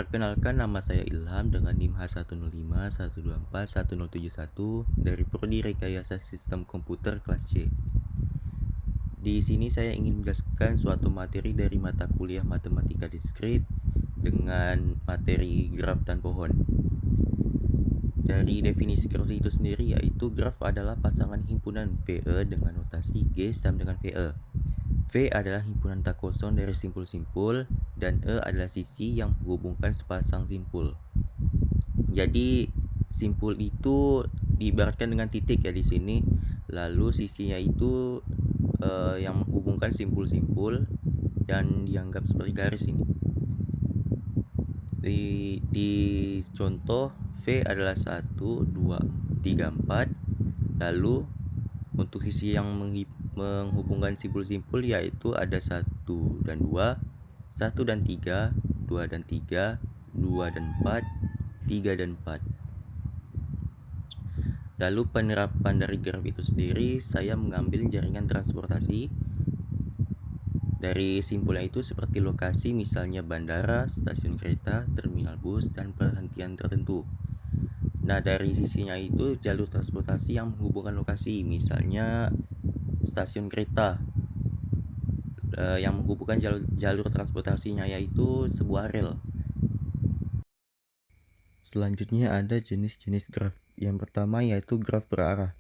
Perkenalkan, nama saya Ilham dengan NIM H10512411071 dari Prodi Rekayasa Sistem Komputer kelas C. Di sini saya ingin menjelaskan suatu materi dari mata kuliah Matematika Diskrit dengan materi graf dan pohon. Dari definisi graf itu sendiri, yaitu graf adalah pasangan himpunan VE dengan notasi G sama dengan VE. V adalah himpunan tak kosong dari simpul-simpul dan E adalah sisi yang menghubungkan sepasang simpul. Jadi simpul itu diibaratkan dengan titik ya di sini. Lalu sisinya itu yang menghubungkan simpul-simpul dan dianggap seperti garis ini. Di contoh V adalah 1, 2, 3, 4. Lalu untuk sisi yang menghubungkan simpul-simpul yaitu ada 1 dan 2, 1 dan 3, 2 dan 3, 2 dan 4, 3 dan 4. Lalu penerapan dari graf itu sendiri, saya mengambil jaringan transportasi dari simpulnya itu seperti lokasi, misalnya bandara, stasiun kereta, terminal bus, dan perhentian tertentu. Nah, dari sisinya itu jalur transportasi yang menghubungkan lokasi, misalnya stasiun kereta, yang menghubungkan jalur transportasinya yaitu sebuah rel. Selanjutnya ada jenis-jenis graf. Yang pertama yaitu graf berarah.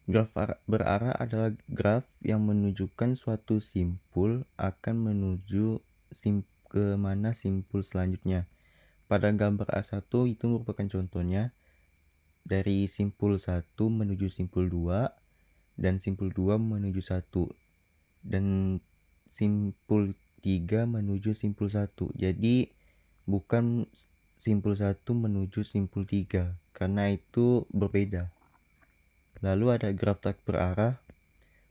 Graf berarah adalah graf yang menunjukkan suatu simpul akan menuju ke mana simpul selanjutnya. Pada gambar A1 itu merupakan contohnya dari simpul 1 menuju simpul 2 dan simpul 2 menuju 1 dan simpul 3 menuju simpul 1. Jadi bukan simpul 1 menuju simpul 3 karena itu berbeda. Lalu ada graf tak berarah.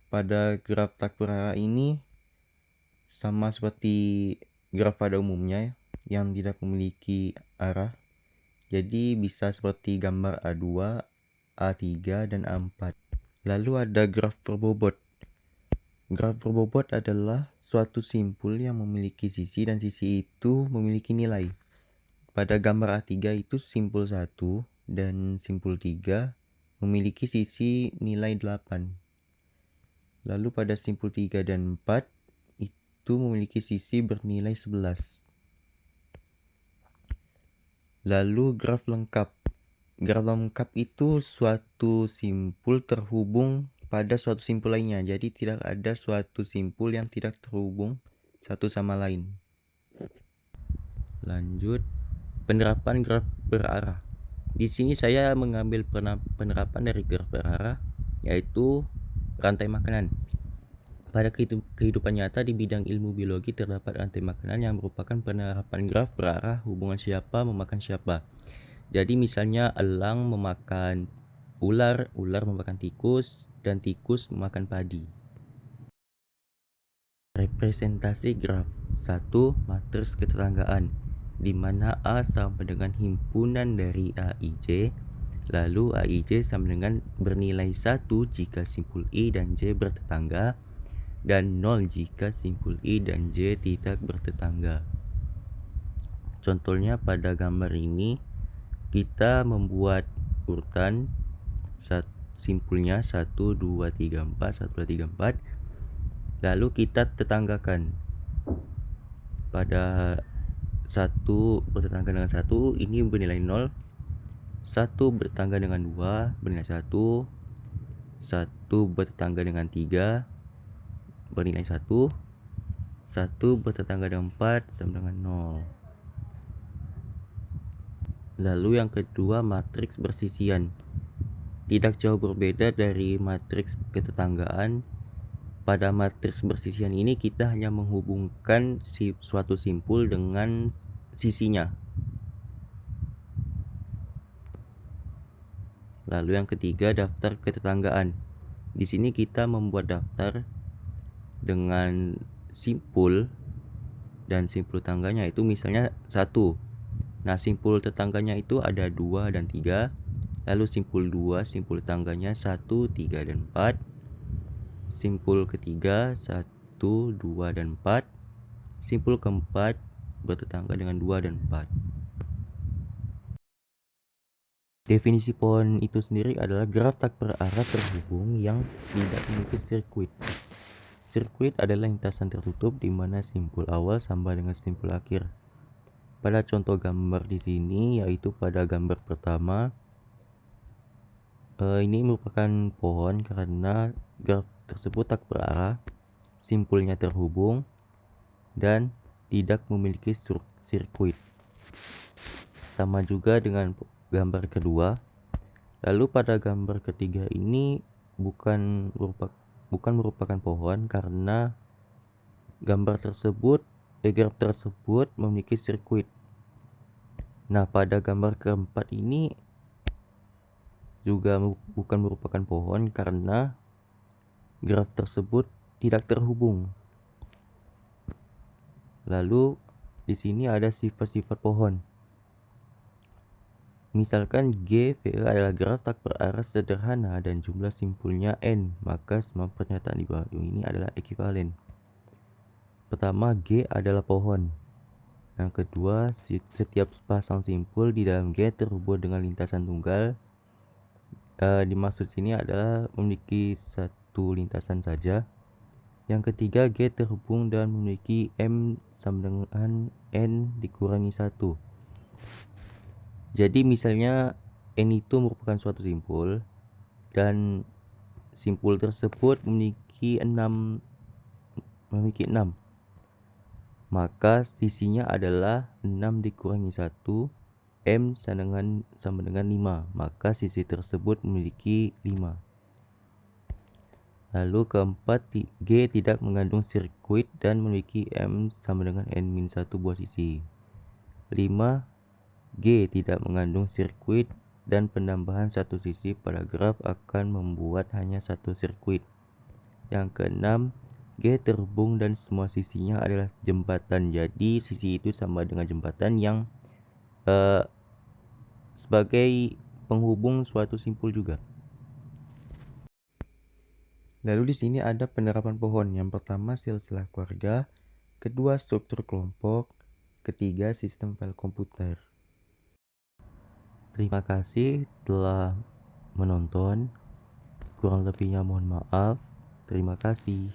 Pada graf tak berarah ini sama seperti graf pada umumnya yang tidak memiliki arah. Jadi bisa seperti gambar A2, A3, dan A4. Lalu ada graf berbobot. Graf berbobot adalah suatu simpul yang memiliki sisi dan sisi itu memiliki nilai. Pada gambar A3 itu simpul 1 dan simpul 3 memiliki sisi nilai 8. Lalu pada simpul 3 dan 4 itu memiliki sisi bernilai 11. Lalu graf lengkap. Graf lengkap itu suatu simpul terhubung pada suatu simpul lainnya. Jadi tidak ada suatu simpul yang tidak terhubung satu sama lain. Lanjut, penerapan graf berarah. Di sini saya mengambil penerapan dari graf berarah yaitu rantai makanan. Pada kehidupan nyata di bidang ilmu biologi terdapat rantai makanan yang merupakan penerapan graf berarah hubungan siapa memakan siapa. Jadi misalnya elang memakan ular, ular memakan tikus, dan tikus memakan padi. Representasi graf. 1. Matriks ketetanggaan, di mana A sama dengan himpunan dari AIJ, lalu AIJ sama dengan bernilai 1 jika simpul I dan J bertetangga, dan 0 jika simpul I dan J tidak bertetangga. Contohnya pada gambar ini, kita membuat urutan simpulnya 1, 2, 3, 4, 1, 2, 3, 4. Lalu kita tetanggakan. Pada 1 bertetangga dengan 1 ini bernilai 0, 1 bertetangga dengan 2 bernilai 1, 1 bertetangga dengan 3 bernilai 1, 1 bertetangga dengan 4 sama dengan 0. Lalu yang kedua, matriks bersisian. Tidak jauh berbeda dari matriks ketetanggaan. Pada matriks bersisian ini kita hanya menghubungkan suatu simpul dengan sisinya. Lalu yang ketiga, daftar ketetanggaan. Di sini kita membuat daftar dengan simpul dan simpul tetangganya itu misalnya 1. Nah, simpul tetangganya itu ada 2 dan 3. Lalu simpul 2, simpul tetangganya 1, 3, dan 4. Simpul ketiga 1, 2, dan 4. Simpul keempat bertetangga dengan 2 dan 4. Definisi pohon itu sendiri adalah graf tak berarah terhubung yang tidak memiliki sirkuit. Sirkuit adalah lintasan tertutup di mana simpul awal sama dengan simpul akhir. Pada contoh gambar di sini, yaitu pada gambar pertama, ini merupakan pohon karena graf tersebut tak berarah, simpulnya terhubung, dan tidak memiliki sirkuit. Sama juga dengan gambar kedua. Lalu pada gambar ketiga ini bukan merupakan pohon karena graf tersebut memiliki sirkuit. Nah, pada gambar keempat ini juga bukan merupakan pohon karena graf tersebut tidak terhubung. Lalu di sini ada sifat-sifat pohon. Misalkan GVE adalah graf tak berarah sederhana dan jumlah simpulnya n, maka semua pernyataan di bawah ini adalah ekuivalen. Pertama, G adalah pohon. Yang kedua, setiap pasang simpul di dalam G terhubung dengan lintasan tunggal. Dimaksud sini adalah memiliki satu lintasan saja. Yang ketiga, G terhubung dan memiliki M sama dengan N dikurangi 1. Jadi misalnya N itu merupakan suatu simpul dan simpul tersebut memiliki 6, maka sisinya adalah 6 dikurangi 1, M sama dengan 5, maka sisi tersebut memiliki 5. Lalu keempat, G tidak mengandung sirkuit dan memiliki M sama dengan N-1 buah sisi. 5. G tidak mengandung sirkuit dan penambahan satu sisi pada graf akan membuat hanya satu sirkuit. Yang keenam, G terhubung dan semua sisinya adalah jembatan. Jadi sisi itu sama dengan jembatan yang sebagai penghubung suatu simpul juga. Lalu di sini ada penerapan pohon. Yang pertama, silsilah keluarga, kedua, struktur kelompok, ketiga, sistem file komputer. Terima kasih telah menonton. Kurang lebihnya mohon maaf. Terima kasih.